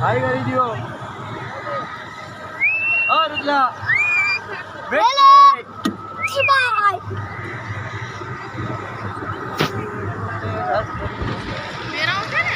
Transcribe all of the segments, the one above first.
high કરી દિયો ઓ રુદલા hello by મેરા ઉઠે ને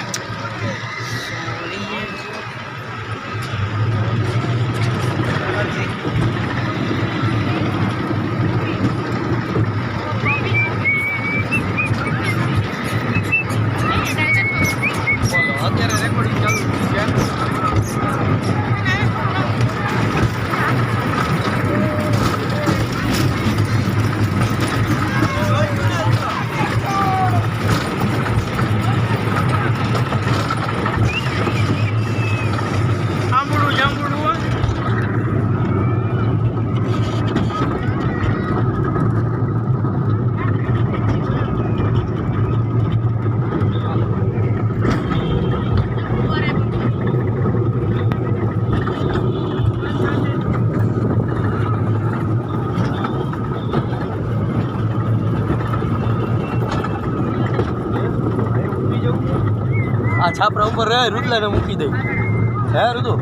छापरा ऊपर रहे रुदला ने मूकी दे है रुदो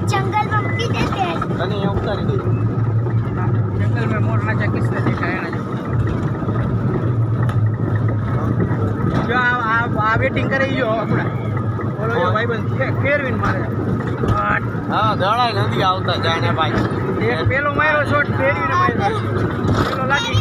जंगल में मूकी देते हैं कने यहाँ उतारी दे जंगल में मोर नाचा किसने देखा है ना जो आ वेटिंग करे जो अपना बोलो जो भाई बन फेरविन मारे हाँ दाड़ा नदी आवता जाने भाई एक पेलो मारो शॉट फेरविन मारे पेलो लागी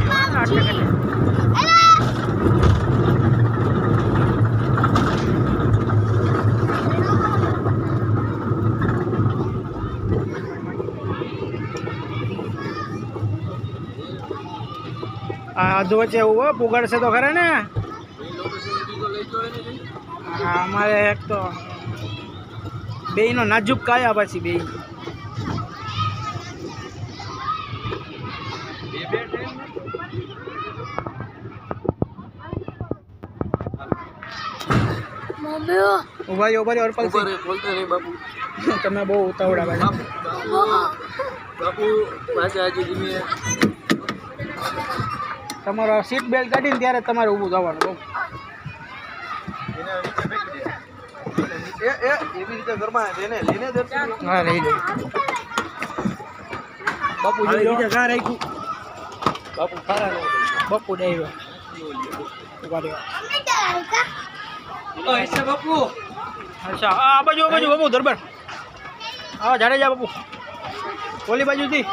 आधो वच्चे हुआ पुगड़ से तो करे ना हमारे एक तो बेनो नाजुक काया पासी बे मम्मी उबारी और पल ऊपर बोलते नहीं बापू तमे बहु उतावड़ा भाई बापू पाछा आज धीमे તમારો સીટ બેલ્ટ કાઢીને ત્યારે તમારે ઊભું થવાનું બહુ એવી રીતે ઘરમાં એને લઈને દે હા લઈ લે બાપુ બીજે ઘા રાખ્યું બાપુ ખારા નો બપુ ડાયરો ઉભા રહ્યો ઓ એસે બાપુ અચ્છા આ બાજુ બાપુ દરબાર આવો જાડે જા બાપુ ઓલી બાજુથી